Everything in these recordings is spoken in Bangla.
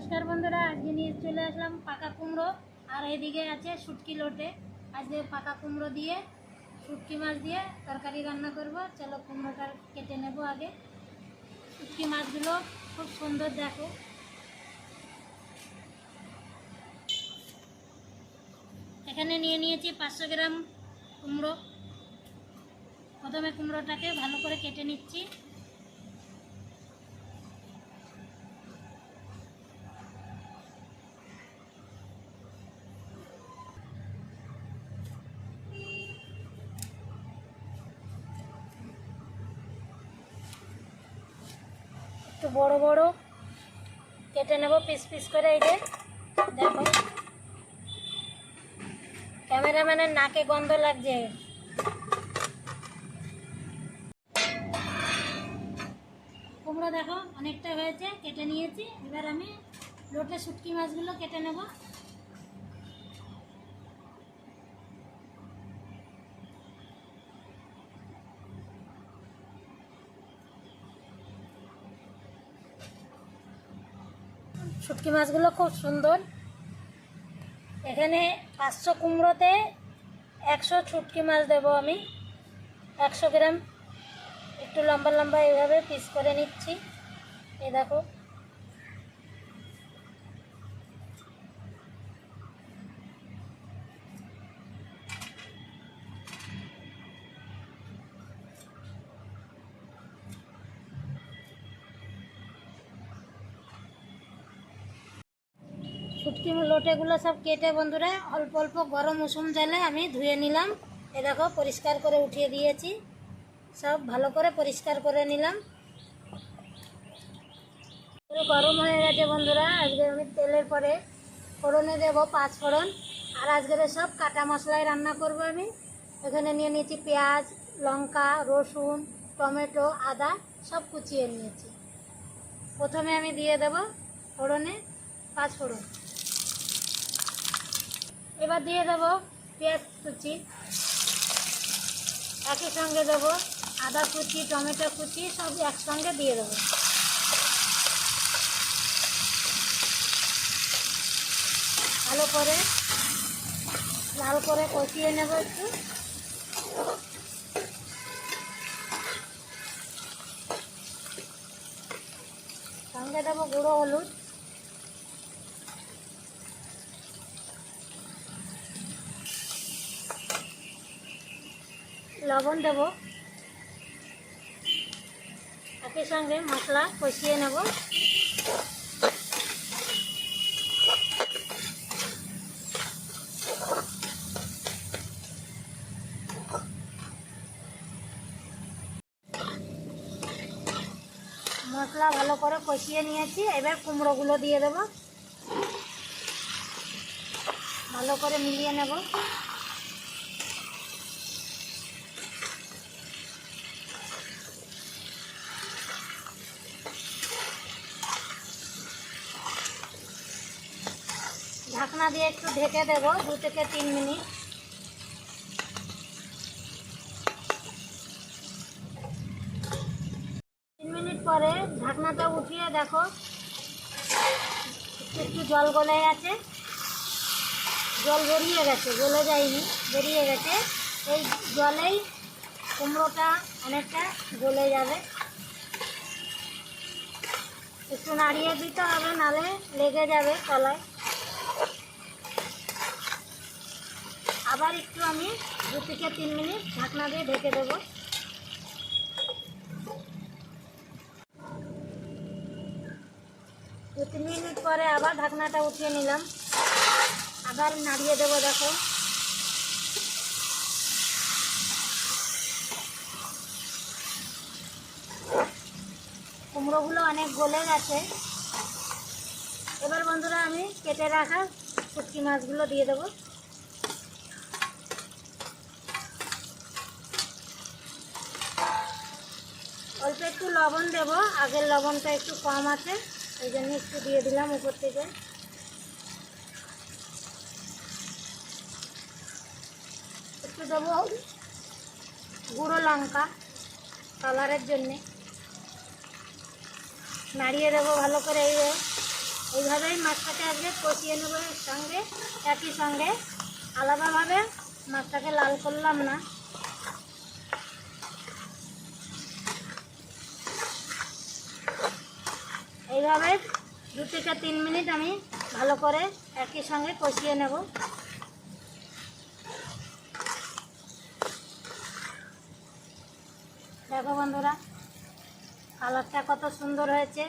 নমস্কার বন্ধুরা, আজকে নিয়ে চলে আসলাম পাকা কুমড়ো। আর এদিকে আছে শুটকি লোটে। আজকে পাকা কুমড়ো দিয়ে শুটকি মাছ দিয়ে তরকারি রান্না করব। চলো কুমড়োটা কেটে নেব। আগে শুটকি মাছগুলো খুব সুন্দর, দেখো। এখানে নিয়ে নিয়েছি 500 গ্রাম কুমড়ো। প্রথমে কুমড়োটাকে ভালো করে কেটে নিচ্ছি। একটু বড় বড় কেটে নেব, পিস পিস করে। এই যে দেখো, ক্যামেরাম্যানের নাকে গন্ধ লাগছে। কুমড়ো দেখো অনেকটা হয়েছে, কেটে নিয়েছি। এবার আমি লোটে শুটকি মাছগুলো কেটে নেব। শুটকি মাছগুলো খুব সুন্দর। এখানে 500 কুমড়োতে 100 শুটকি মাছ দেবো আমি। 100 গ্রাম একটু লম্বা লম্বা এইভাবে পিস করে নিচ্ছি। এই দেখো, শুটকি লোটেগুলো সব কেটে বন্ধুরা অল্প অল্প গরম উষুম জলে আমি ধুয়ে নিলাম। এ দেখো, পরিষ্কার করে উঠিয়ে দিয়েছি। সব ভালো করে পরিষ্কার করে নিলাম। গরম হয়ে গেছে বন্ধুরা। আজকে আমি তেলের পরে ফোড়নে দেব 5 ফোড়ন। আর আজকের সব কাটা মশলায় রান্না করব আমি। এখানে নিয়ে নিয়েছি পেঁয়াজ, লঙ্কা, রসুন, টমেটো, আদা সব কুচিয়ে নিয়েছি। প্রথমে আমি দিয়ে দেব ফোড়নে 5 ফোড়ন। এবার দিয়ে দেব পেঁয়াজ কুচি, একই সঙ্গে দেব আদা কুচি, টমেটো কুচি সব একসঙ্গে দিয়ে দেবো। ভালো করে লাল করে কষিয়ে নেব একটু। সঙ্গে দেবো গুঁড়ো হলুদ, লবণ দেব। একই সঙ্গে মশলা কষিয়ে নেব। মশলা ভালো করে কষিয়ে নিয়েছি। এবার কুমড়োগুলো দিয়ে দেব, ভালো করে মিলিয়ে নেব। ঢাকনা দিয়ে একটু ঢেকে দেব 2 থেকে 3 মিনিট। 3 মিনিট পরে ঢাকনাটা উঠিয়ে দেখো, একটু জল গলে গেছে। জল বেরিয়ে গেছে, গলে যায়নি, বেরিয়ে গেছে। এই জলেই কুমড়োটা অনেকটা গলে যাবে। একটু নাড়িয়ে দিতে হবে, নালে লেগে যাবে তলায়। আবার একটু আমি 2 থেকে 3 মিনিট ঢাকনা দিয়ে ঢেকে দেবো। 2-3 মিনিট পরে আবার ঢাকনাটা উঠিয়ে নিলাম। আবার নাড়িয়ে দেবো। দেখো, কুমড়োগুলো অনেক গলে গেছে। এবার বন্ধুরা আমি কেটে রাখা শুটকি মাছগুলো দিয়ে দেবো। অল্প একটু লবণ দেব, আগের লবণটা একটু কম আছে, এই জন্য একটু দিয়ে দিলাম উপর থেকে। একটু দেবো গুঁড়ো লঙ্কা কালারের জন্যে। নাড়িয়ে দেবো ভালো করে। এই এইভাবেই মাছটাকে আজকে কষিয়ে নেবো এর সঙ্গে, একই সঙ্গে। আলাদাভাবে মাছটাকে লাল করলাম না। এইভাবে 2 থেকে 3 মিনিট আমি ভালো করে একই সঙ্গে কষিয়ে নেব। দেখো বন্ধুরা, কালারটা কত সুন্দর হয়েছে।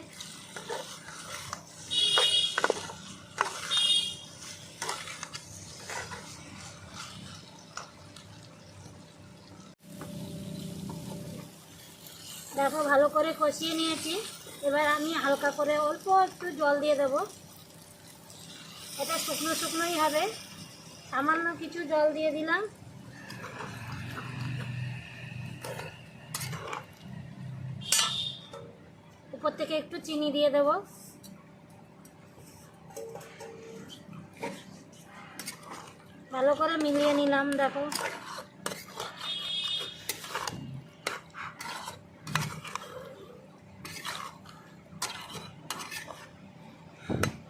দেখো ভালো করে কষিয়ে নিয়েছি। এবার আমি হালকা করে অল্প একটু জল দিয়ে দেব। এটা শুকনো শুকনোই হবে, সামান্য কিছু জল দিয়ে দিলাম। উপর থেকে একটু চিনি দিয়ে দেব। ভালো করে মিলিয়ে নিলাম। দেখো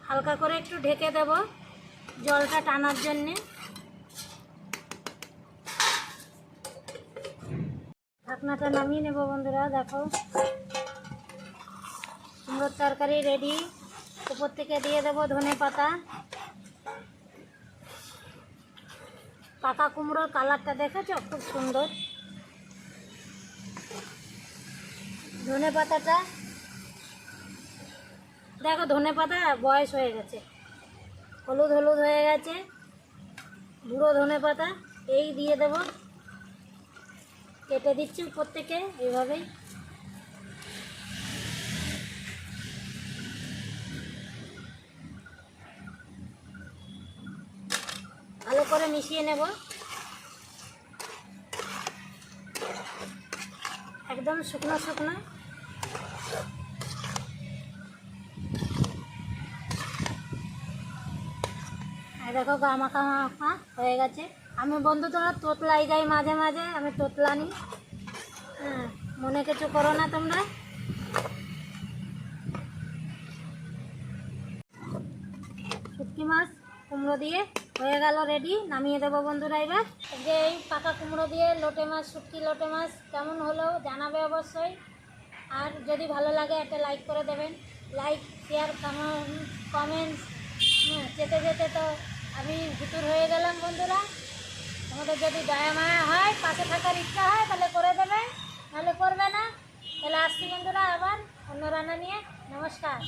হালকা করে একটু ঢেকে দেব জলটা টানার জন্যে। ঢাকনাটা নামিয়ে নেব বন্ধুরা। দেখো কুমড়োর তরকারি রেডি। উপর থেকে দিয়ে দেব ধনেপাতা। পাকা কুমড়োর কালারটা দেখেছো, খুব সুন্দর। ধনেপাতাটা দেখো, ধনেপাতা বয়স হয়ে গেছে, হলুদ হলুদ হয়ে গেছে। বুড়ো ধনেপাতা এই দিয়ে দেব, কেটে দিচ্ছি উপর থেকে এইভাবেই। ভালো করে মিশিয়ে নেব, একদম শুকনো শুকনো। দেখো গা মাখা মাখা হয়ে গেছে। আমি বন্ধুরা তোতলাই যাই মাঝে মাঝে, আমি তোতলানি। হ্যাঁ, মনে কিছু করো না তোমরা। শুটকি মাছ কুমড়ো দিয়ে হয়ে গেল রেডি, নামিয়ে দেবো বন্ধুরা। এবার যে এই পাকা কুমড়ো দিয়ে লোটে মাছ, শুটকি লোটে মাছ কেমন হলো জানাবে অবশ্যই। আর যদি ভালো লাগে একটা লাইক করে দেবেন। Like, share, comments. যেতে যেতে তো আমি ভিতর হয়ে গেলাম বন্ধুরা। আমাদের যদি দয়া মায়া হয়, পাশে থাকার ইচ্ছা হয় তাহলে করে দেবে, নাহলে করবে না। তাহলে আসছি বন্ধুরা আবার অন্য রান্না নিয়ে। নমস্কার।